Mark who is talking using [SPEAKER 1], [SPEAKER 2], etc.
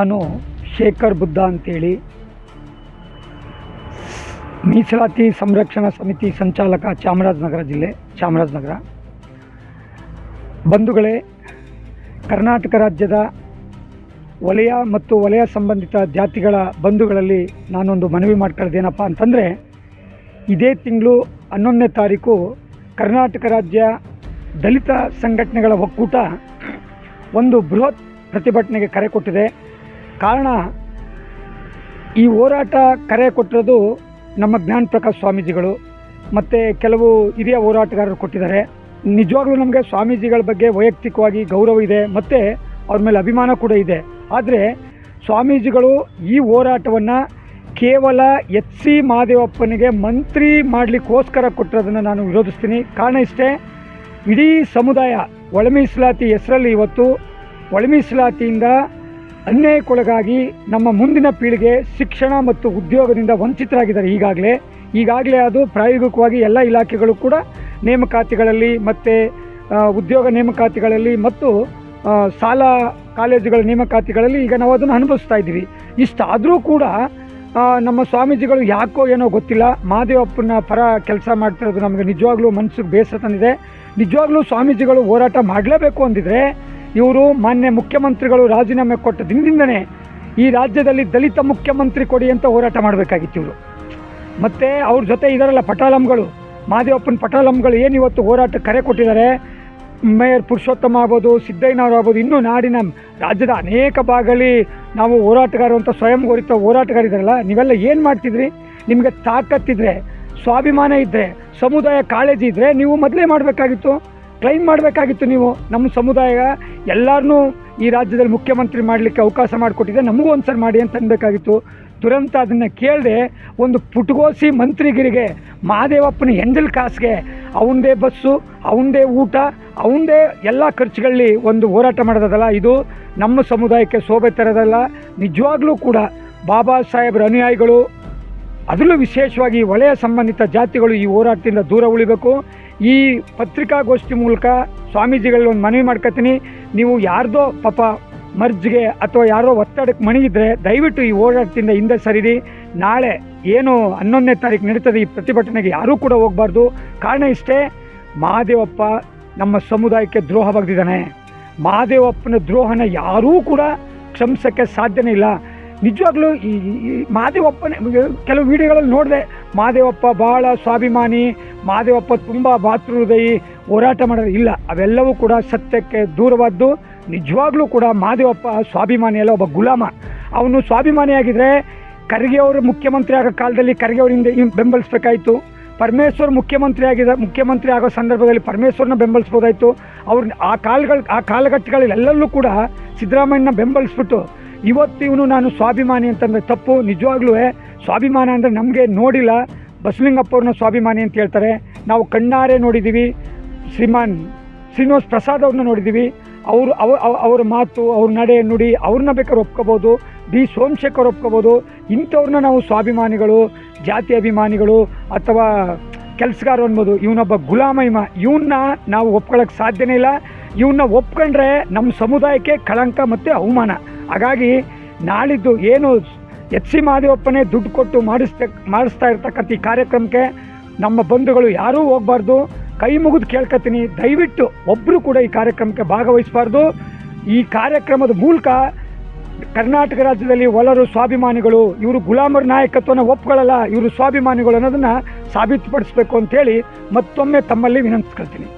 [SPEAKER 1] ನಾನು ಶೇಖರ್ ಬುದ್ಧ ಅಂತೇಳಿ ಮೀಸಲಾತಿ ಸಂರಕ್ಷಣಾ ಸಮಿತಿ ಸಂಚಾಲಕ, ಚಾಮರಾಜನಗರ ಜಿಲ್ಲೆ, ಚಾಮರಾಜನಗರ. ಬಂಧುಗಳೇ, ಕರ್ನಾಟಕ ರಾಜ್ಯದ ವಲಯ ಮತ್ತು ವಲಯ ಸಂಬಂಧಿತ ಜಾತಿಗಳ ಬಂಧುಗಳಲ್ಲಿ ನಾನೊಂದು ಮನವಿ ಮಾಡ್ಕೊಳ್ಳೋದೇನಪ್ಪ ಅಂತಂದರೆ, ಇದೇ ತಿಂಗಳು 11ನೇ ತಾರೀಕು ಕರ್ನಾಟಕ ರಾಜ್ಯ ದಲಿತ ಸಂಘಟನೆಗಳ ಒಕ್ಕೂಟ ಒಂದು ಬೃಹತ್ ಪ್ರತಿಭಟನೆಗೆ ಕರೆ ಕೊಟ್ಟಿದೆ. ಕಾರಣ, ಈ ಹೋರಾಟ ಕರೆ ಕೊಟ್ಟಿರೋದು ನಮ್ಮ ಜ್ಞಾನ ಪ್ರಕಾಶ್ ಸ್ವಾಮೀಜಿಗಳು ಮತ್ತು ಕೆಲವು ಹಿರಿಯ ಹೋರಾಟಗಾರರು ಕೊಟ್ಟಿದ್ದಾರೆ. ನಿಜವಾಗ್ಲೂ ನಮಗೆ ಸ್ವಾಮೀಜಿಗಳ ಬಗ್ಗೆ ವೈಯಕ್ತಿಕವಾಗಿ ಗೌರವ ಇದೆ ಮತ್ತು ಅವ್ರ ಮೇಲೆ ಅಭಿಮಾನ ಕೂಡ ಇದೆ. ಆದರೆ ಸ್ವಾಮೀಜಿಗಳು ಈ ಹೋರಾಟವನ್ನು ಕೇವಲ ಎಚ್ ಸಿ ಮಹದೇವಪ್ಪನಿಗೆ ಮಂತ್ರಿ ಮಾಡಲಿಕ್ಕೋಸ್ಕರ ಕೊಟ್ಟಿರೋದನ್ನು ನಾನು ವಿರೋಧಿಸ್ತೀನಿ. ಕಾರಣ ಇಷ್ಟೇ, ಇಡೀ ಸಮುದಾಯ ಒಳ ಮೀಸಲಾತಿ ಹೆಸರಲ್ಲಿ ಇವತ್ತು ಒಳ ಮೀಸಲಾತಿಯಿಂದ ಅನ್ಯಾಯಕ್ಕೊಳಗಾಗಿ ನಮ್ಮ ಮುಂದಿನ ಪೀಳಿಗೆ ಶಿಕ್ಷಣ ಮತ್ತು ಉದ್ಯೋಗದಿಂದ ವಂಚಿತರಾಗಿದ್ದಾರೆ. ಈಗಾಗಲೇ ಅದು ಪ್ರಾಯೋಗಿಕವಾಗಿ ಎಲ್ಲ ಇಲಾಖೆಗಳು ಕೂಡ ನೇಮಕಾತಿಗಳಲ್ಲಿ ಮತ್ತು ಉದ್ಯೋಗ ನೇಮಕಾತಿಗಳಲ್ಲಿ ಮತ್ತು ಶಾಲಾ ಕಾಲೇಜುಗಳ ನೇಮಕಾತಿಗಳಲ್ಲಿ ಈಗ ನಾವು ಅದನ್ನು ಅನುಭವಿಸ್ತಾ ಇದ್ದೀವಿ. ಇಷ್ಟಾದರೂ ಕೂಡ ನಮ್ಮ ಸ್ವಾಮೀಜಿಗಳು ಯಾಕೋ ಏನೋ ಗೊತ್ತಿಲ್ಲ, ಮಹದೇವಪ್ಪನ ಪರ ಕೆಲಸ ಮಾಡ್ತಿರೋದು ನಮಗೆ ನಿಜವಾಗ್ಲೂ ಮನಸ್ಸಿಗೆ ಬೇಸರ ತಂದಿದೆ. ನಿಜವಾಗ್ಲೂ ಸ್ವಾಮೀಜಿಗಳು ಹೋರಾಟ ಮಾಡಲೇಬೇಕು ಅಂದಿದ್ರೆ ಇವರು ಮಾನ್ಯ ಮುಖ್ಯಮಂತ್ರಿಗಳು ರಾಜೀನಾಮೆ ಕೊಟ್ಟ ದಿನದಿಂದನೇ ಈ ರಾಜ್ಯದಲ್ಲಿ ದಲಿತ ಮುಖ್ಯಮಂತ್ರಿ ಕೊಡಿ ಅಂತ ಹೋರಾಟ ಮಾಡಬೇಕಾಗಿತ್ತು ಇವರು. ಮತ್ತು ಅವ್ರ ಜೊತೆ ಇದಾರಲ್ಲ ಪಟಾಲಂಗಳು, ಮಹದೇವಪ್ಪನ ಪಟಾಲಂಗಳು ಏನು ಇವತ್ತು ಹೋರಾಟ ಕರೆ ಕೊಟ್ಟಿದ್ದಾರೆ. ಮೇಯರ್ ಪುರುಷೋತ್ತಮ ಆಗ್ಬೋದು, ಸಿದ್ದಯ್ಯನವರು ಆಗ್ಬೋದು, ಇನ್ನೂ ನಾಡಿನ ರಾಜ್ಯದ ಅನೇಕ ಭಾಗಗಳಲ್ಲಿ ನಾವು ಹೋರಾಟಗಾರರು ಅಂತ ಸ್ವಯಂ ಘೋಷಿತ ಹೋರಾಟಗಾರಿದ್ದಾರಲ್ಲ, ನೀವೆಲ್ಲ ಏನು ಮಾಡ್ತಿದ್ರಿ? ನಿಮಗೆ ತಾಕತ್ತಿದ್ರೆ, ಸ್ವಾಭಿಮಾನ ಇದ್ದರೆ, ಸಮುದಾಯ ಕಾಳಜಿ ಇದ್ದರೆ ನೀವು ಮೊದಲೇ ಮಾಡಬೇಕಾಗಿತ್ತು, ಕ್ಲೈಮ್ ಮಾಡಬೇಕಾಗಿತ್ತು. ನೀವು ನಮ್ಮ ಸಮುದಾಯ ಎಲ್ಲರನ್ನೂ ಈ ರಾಜ್ಯದಲ್ಲಿ ಮುಖ್ಯಮಂತ್ರಿ ಮಾಡಲಿಕ್ಕೆ ಅವಕಾಶ ಮಾಡಿಕೊಟ್ಟಿದೆ, ನಮಗೂ ಒಂದು ಸರಿ ಮಾಡಿ ಅಂತ ಅನ್ಬೇಕಾಗಿತ್ತು. ತುರಂತ ಅದನ್ನು ಕೇಳದೆ ಒಂದು ಪುಟಗೋಸಿ ಮಂತ್ರಿಗಿರಿಗೆ, ಮಹದೇವಪ್ಪನ ಹೆಂಡಲ್ ಕಾಸಿಗೆ ಅವನದೇ ಬಸ್ಸು, ಅವನದೇ ಊಟ, ಅವನದೇ ಎಲ್ಲ ಖರ್ಚುಗಳಲ್ಲಿ ಒಂದು ಹೋರಾಟ ಮಾಡೋದಲ್ಲ, ಇದು ನಮ್ಮ ಸಮುದಾಯಕ್ಕೆ ಶೋಭೆ ತರೋದಲ್ಲ. ನಿಜವಾಗ್ಲೂ ಕೂಡ ಬಾಬಾ ಸಾಹೇಬ್ರ ಅನುಯಾಯಿಗಳು, ಅದರಲ್ಲೂ ವಿಶೇಷವಾಗಿ ವಲಯ ಸಂಬಂಧಿತ ಜಾತಿಗಳು ಈ ಹೋರಾಟದಿಂದ ದೂರ ಉಳಿಬೇಕು. ಈ ಪತ್ರಿಕಾಗೋಷ್ಠಿ ಮೂಲಕ ಸ್ವಾಮೀಜಿಗಳಲ್ಲಿ ಒಂದು ಮನವಿ ಮಾಡ್ಕೊತೀನಿ, ನೀವು ಯಾರ್ದೋ ಪಾಪ ಮರ್ಜ್ಗೆ ಅಥವಾ ಯಾರೋ ಒತ್ತಡಕ್ಕೆ ಮಣಿಗಿದ್ರೆ ದಯವಿಟ್ಟು ಈ ಹೋರಾಟದಿಂದ ಹಿಂದೆ ಸರಿರಿ. ನಾಳೆ ಏನು 11ನೇ ತಾರೀಕು ನಡೀತದೆ ಈ ಪ್ರತಿಭಟನೆಗೆ ಯಾರೂ ಕೂಡ ಹೋಗಬಾರ್ದು. ಕಾರಣ ಇಷ್ಟೇ, ಮಹದೇವಪ್ಪ ನಮ್ಮ ಸಮುದಾಯಕ್ಕೆ ದ್ರೋಹ ಬಗೆದಿದ್ದಾನೆ. ಮಹದೇವಪ್ಪನ ದ್ರೋಹನ ಯಾರೂ ಕೂಡ ಕ್ಷಮಿಸೋಕ್ಕೆ ಸಾಧ್ಯನೇ ಇಲ್ಲ. ನಿಜವಾಗ್ಲೂ ಈ ಮಹದೇವಪ್ಪನ ಕೆಲವು ವಿಡಿಯೋಗಳಲ್ಲಿ ನೋಡಿದೆ, ಮಹದೇವಪ್ಪ ಭಾಳ ಸ್ವಾಭಿಮಾನಿ, ಮಹದೇವಪ್ಪ ತುಂಬ ಭಾತೃಹೃದಯಿ, ಹೋರಾಟ ಮಾಡೋದು ಇಲ್ಲ, ಅವೆಲ್ಲವೂ ಕೂಡ ಸತ್ಯಕ್ಕೆ ದೂರವಾದ್ದು. ನಿಜವಾಗ್ಲೂ ಕೂಡ ಮಹದೇವಪ್ಪ ಸ್ವಾಭಿಮಾನಿ ಅಲ್ಲ, ಒಬ್ಬ ಗುಲಾಮ. ಅವನು ಸ್ವಾಭಿಮಾನಿಯಾಗಿದ್ದರೆ ಖರ್ಗೆ ಅವರು ಮುಖ್ಯಮಂತ್ರಿ ಆಗೋ ಕಾಲದಲ್ಲಿ ಖರ್ಗೆ ಅವರಿಂದ ಬೆಂಬಲಿಸಬೇಕಾಯಿತು. ಪರಮೇಶ್ವರ್ ಮುಖ್ಯಮಂತ್ರಿ ಆಗೋ ಸಂದರ್ಭದಲ್ಲಿ ಪರಮೇಶ್ವರನ್ನ ಬೆಂಬಲಿಸ್ಬೋದಾಯಿತು. ಅವ್ರು ಆ ಕಾಲಘಟ್ಟಗಳಲ್ಲೆಲ್ಲೂ ಕೂಡ ಸಿದ್ದರಾಮಯ್ಯನ ಬೆಂಬಲಿಸ್ಬಿಟ್ಟು ಇವತ್ತು ಇವನು ನಾನು ಸ್ವಾಭಿಮಾನಿ ಅಂತಂದರೆ ತಪ್ಪು. ನಿಜವಾಗ್ಲೂ ಸ್ವಾಭಿಮಾನ ಅಂದರೆ ನಮಗೆ ನೋಡಿಲ್ಲ, ಬಸವಲಿಂಗಪ್ಪ ಅವ್ರನ್ನ ಸ್ವಾಭಿಮಾನಿ ಅಂತ ಹೇಳ್ತಾರೆ, ನಾವು ಕಣ್ಣಾರೆ ನೋಡಿದ್ದೀವಿ. ಶ್ರೀಮಾನ್ ಶ್ರೀನಿವಾಸ್ ಪ್ರಸಾದ್ ಅವ್ರನ್ನ ನೋಡಿದ್ದೀವಿ. ಅವರ ಮಾತು, ಅವ್ರ ನಡೆ ನುಡಿ ಅವ್ರನ್ನ ಬೇಕಾದ್ರೆ ಒಪ್ಕೋಬೋದು. ಡಿ ಸೋಮಶೇಖರ್ ಒಪ್ಕೋಬೋದು. ಇಂಥವ್ರನ್ನ ನಾವು ಸ್ವಾಭಿಮಾನಿಗಳು, ಜಾತಿ ಅಭಿಮಾನಿಗಳು ಅಥವಾ ಕೆಲಸಗಾರ ಅನ್ಬೋದು. ಇವನೊಬ್ಬ ಗುಲಾಮ, ಇವನ್ನ ನಾವು ಒಪ್ಕೊಳ್ಳೋಕ್ಕೆ ಸಾಧ್ಯನೇ ಇಲ್ಲ. ಇವನ್ನ ಒಪ್ಕೊಂಡ್ರೆ ನಮ್ಮ ಸಮುದಾಯಕ್ಕೆ ಕಳಂಕ ಮತ್ತು ಅವಮಾನ. ಹಾಗಾಗಿ ನಾಳಿದ್ದು ಏನು ಎಚ್ ಸಿ ಮಹದೇವಪ್ಪನೇ ದುಡ್ಡು ಕೊಟ್ಟು ಮಾಡಿಸ್ತಾ ಇರ್ತಕ್ಕಂಥ ಈ ಕಾರ್ಯಕ್ರಮಕ್ಕೆ ನಮ್ಮ ಬಂಧುಗಳು ಯಾರೂ ಹೋಗಬಾರ್ದು. ಕೈ ಮುಗಿದು ಕೇಳ್ಕೊತೀನಿ, ದಯವಿಟ್ಟು ಒಬ್ಬರು ಕೂಡ ಈ ಕಾರ್ಯಕ್ರಮಕ್ಕೆ ಭಾಗವಹಿಸಬಾರ್ದು. ಈ ಕಾರ್ಯಕ್ರಮದ ಮೂಲಕ ಕರ್ನಾಟಕ ರಾಜ್ಯದಲ್ಲಿ ಒಲರು ಸ್ವಾಭಿಮಾನಿಗಳು, ಇವರು ಗುಲಾಮರ ನಾಯಕತ್ವನ ಒಪ್ಕೊಳ್ಳಲ್ಲ, ಇವರು ಸ್ವಾಭಿಮಾನಿಗಳು ಅನ್ನೋದನ್ನು ಸಾಬೀತುಪಡಿಸಬೇಕು ಅಂತೇಳಿ ಮತ್ತೊಮ್ಮೆ ತಮ್ಮಲ್ಲಿ ವಿನಂತಿಸ್ಕೊಳ್ತೀನಿ.